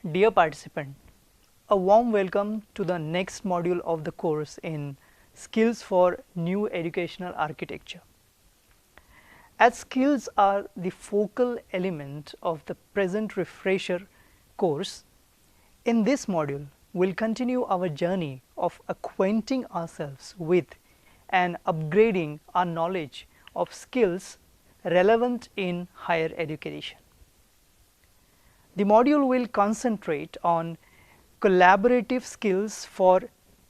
Dear participant, a warm welcome to the next module of the course in Skills for New Educational Architecture. As skills are the focal element of the present refresher course, in this module we will continue our journey of acquainting ourselves with and upgrading our knowledge of skills relevant in higher education. The module will concentrate on collaborative skills for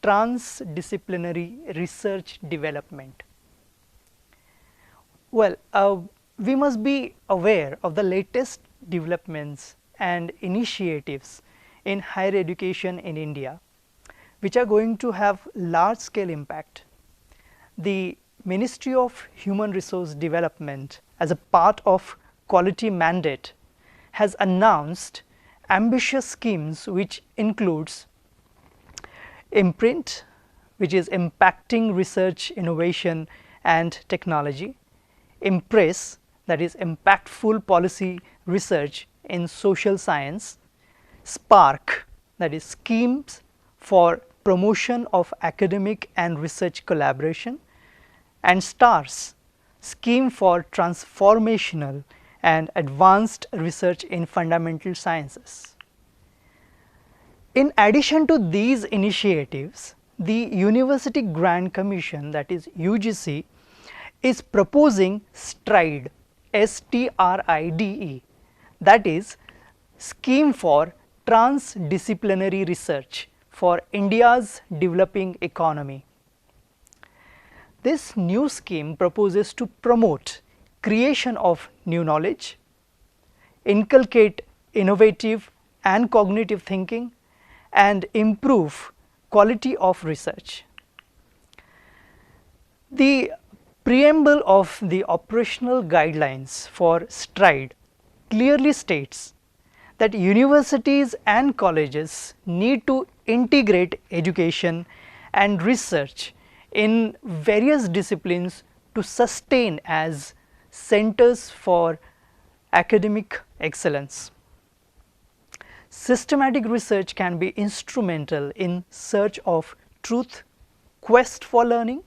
transdisciplinary research development. Well, we must be aware of the latest developments and initiatives in higher education in India, which are going to have large scale impact. The Ministry of Human Resource Development, as a part of quality mandate, has announced ambitious schemes which includes Imprint, which is impacting research, innovation and technology; Impress, that is impactful policy research in social science; Spark, that is schemes for promotion of academic and research collaboration; and STARS, scheme for transformational and advanced research in fundamental sciences. In addition to these initiatives, the University Grant Commission, that is UGC, is proposing STRIDE, STRIDE, that is scheme for transdisciplinary research for India's developing economy. This new scheme proposes to promote creation of new knowledge, inculcate innovative and cognitive thinking, and improve quality of research. The preamble of the operational guidelines for STRIDE clearly states that universities and colleges need to integrate education and research in various disciplines to sustain as centers for academic excellence. Systematic research can be instrumental in search of truth, quest for learning,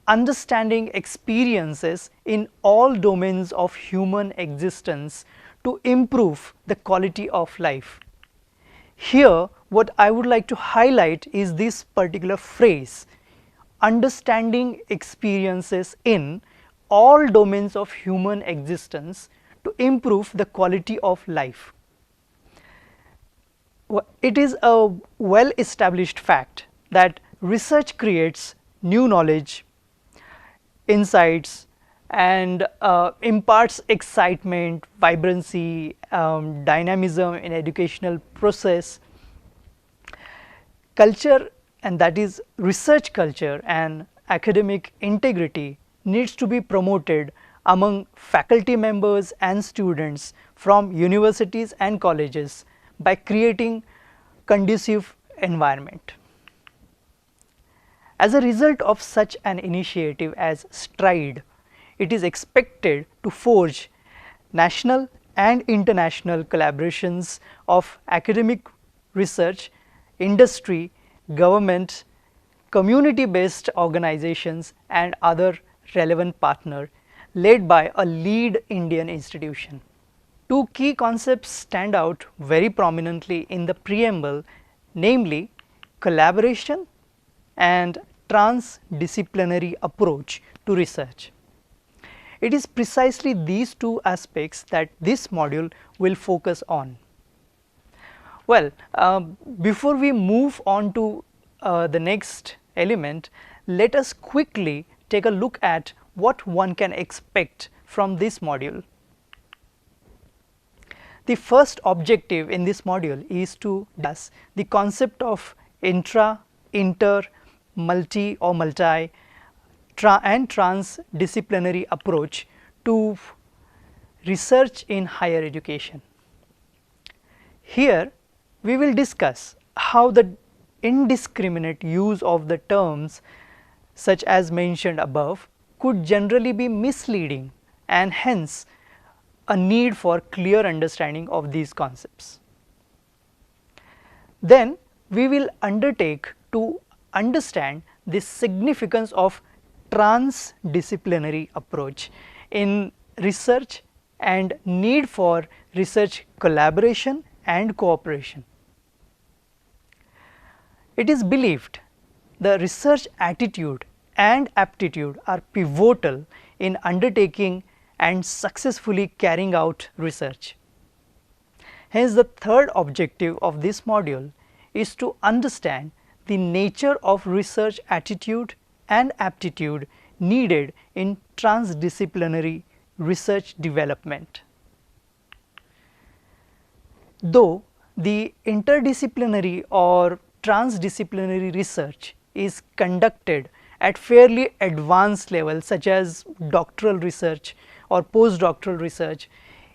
understanding experiences in all domains of human existence to improve the quality of life. Here, what I would like to highlight is this particular phrase, understanding experiences in all domains of human existence to improve the quality of life. It is a well established fact that research creates new knowledge, insights, and imparts excitement, vibrancy, dynamism in educational process. Culture, and that is research culture and academic integrity, needs to be promoted among faculty members and students from universities and colleges by creating conducive environment. As a result of such an initiative as STRIDE, it is expected to forge national and international collaborations of academic research, industry, government, community-based organizations and other relevant partner led by a lead Indian institution. Two key concepts stand out very prominently in the preamble, namely collaboration and transdisciplinary approach to research. It is precisely these two aspects that this module will focus on. Well, before we move on to the next element, let us quickly take a look at what one can expect from this module. The first objective in this module is to discuss the concept of intra, inter, multi or multi and transdisciplinary approach to research in higher education. Here we will discuss how the indiscriminate use of the terms such as mentioned above could generally be misleading, and hence a need for clear understanding of these concepts. Then we will undertake to understand the significance of transdisciplinary approach in research and need for research collaboration and cooperation. It is believed the research attitude and aptitude are pivotal in undertaking and successfully carrying out research. Hence, the third objective of this module is to understand the nature of research attitude and aptitude needed in transdisciplinary research development. Though the interdisciplinary or transdisciplinary research is conducted at fairly advanced levels such as doctoral research or postdoctoral research,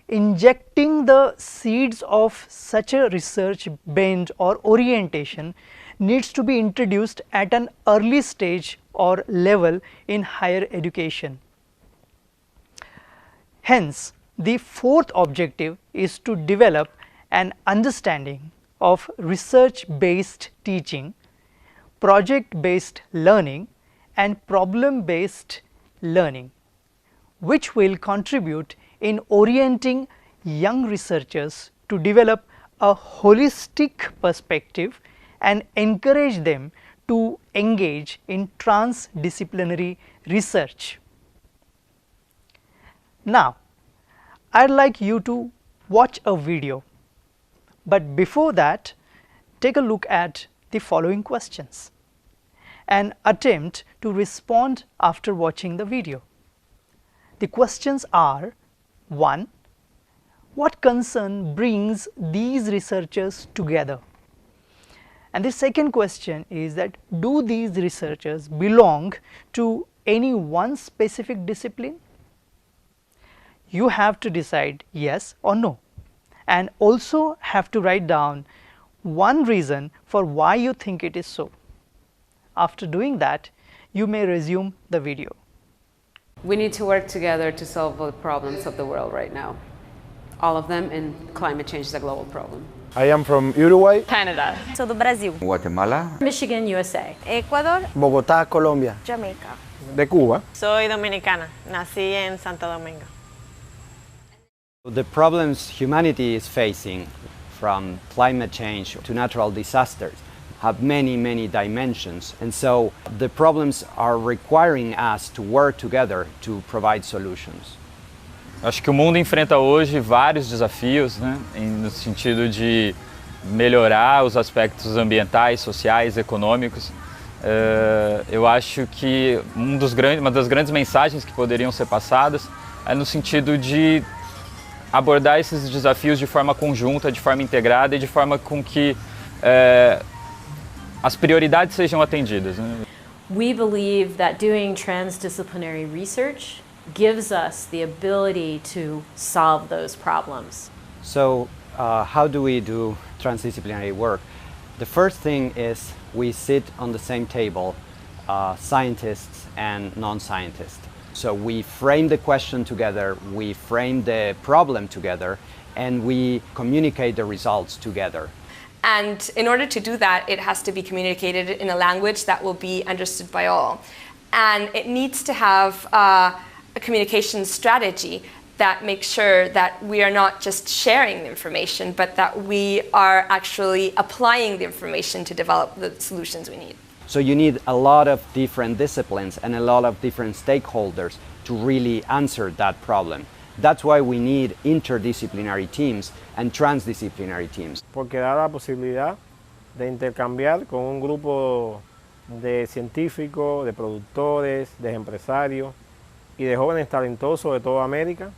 injecting the seeds of such a research bent or orientation needs to be introduced at an early stage or level in higher education. Hence, the fourth objective is to develop an understanding of research-based teaching, project-based learning and problem-based learning, which will contribute in orienting young researchers to develop a holistic perspective and encourage them to engage in transdisciplinary research. Now, I'd like you to watch a video, but before that, take a look at the following questions and attempt to respond after watching the video. The questions are: 1. What concern brings these researchers together? And the second question is that, do these researchers belong to any one specific discipline? You have to decide yes or no, and also have to write down one reason for why you think it is so. After doing that, you may resume the video. We need to work together to solve the problems of the world right now. All of them, and climate change is a global problem. I am from Uruguay. Canada. Sou do Brasil. Guatemala. Michigan, USA. Ecuador. Bogotá, Colombia. Jamaica. De Cuba. Soy dominicana. Nací en Santo Domingo. The problems humanity is facing, from climate change to natural disasters, have many dimensions, and so the problems are requiring us to work together to provide solutions. Acho que o mundo enfrenta hoje vários desafios, né, no sentido de melhorar os aspectos ambientais, sociais, econômicos. Eu acho que uma das grandes mensagens que poderiam ser passadas é no sentido de abordar esses desafios de forma conjunta, de forma integrada e de forma com que as prioridades sejam atendidas, né? We believe that doing transdisciplinary research gives us the ability to solve those problems. So how do we do transdisciplinary work? The first thing is we sit on the same table, scientists and non-scientists. So we frame the question together, we frame the problem together, and we communicate the results together. And in order to do that, it has to be communicated in a language that will be understood by all. And it needs to have a communication strategy that makes sure that we are not just sharing the information, but that we are actually applying the information to develop the solutions we need. So you need a lot of different disciplines and a lot of different stakeholders to really answer that problem. That's why we need interdisciplinary teams and transdisciplinary teams. Porque da la posibilidad de intercambiar con un grupo de científicos, de productores, de empresarios y de jóvenes talentosos de toda América,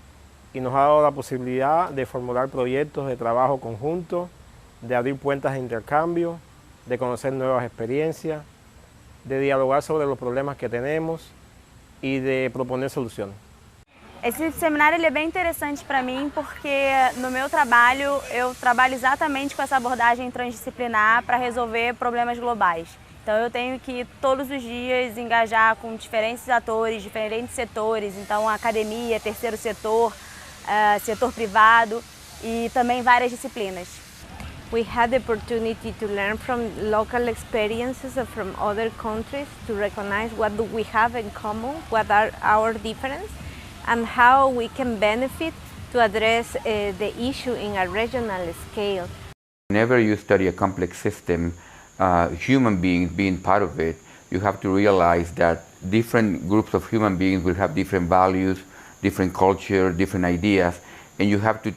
y nos ha dado la posibilidad de formular proyectos de trabajo conjunto, de abrir puertas de intercambio, de conocer nuevas experiencias, de dialogar sobre los problemas que tenemos e de proponer soluções. Esse seminário ele é bem interessante para mim porque no meu trabalho eu trabalho exatamente com essa abordagem transdisciplinar para resolver problemas globais. Então eu tenho que todos os dias engajar com diferentes atores, diferentes setores, então a academia, terceiro setor, setor privado e também várias disciplinas. We had the opportunity to learn from local experiences from other countries, to recognize what do we have in common, what are our differences, and how we can benefit to address the issue in a regional scale. Whenever you study a complex system, human beings being part of it, you have to realize that different groups of human beings will have different values, different culture, different ideas, and you have to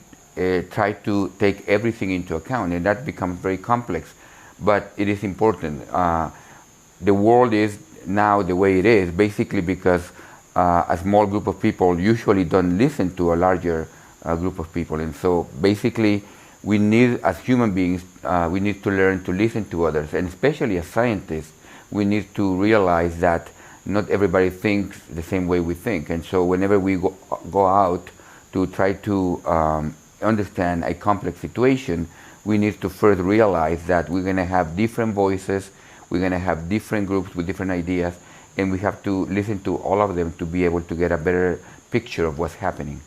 try to take everything into account, and that becomes very complex. But it is important. The world is now the way it is, basically because a small group of people usually don't listen to a larger group of people, and so basically we need, as human beings, we need to learn to listen to others, and especially as scientists, we need to realize that not everybody thinks the same way we think, and so whenever we go out to try to understand a complex situation, we need to first realize that we're going to have different voices, we're going to have different groups with different ideas, and we have to listen to all of them to be able to get a better picture of what's happening.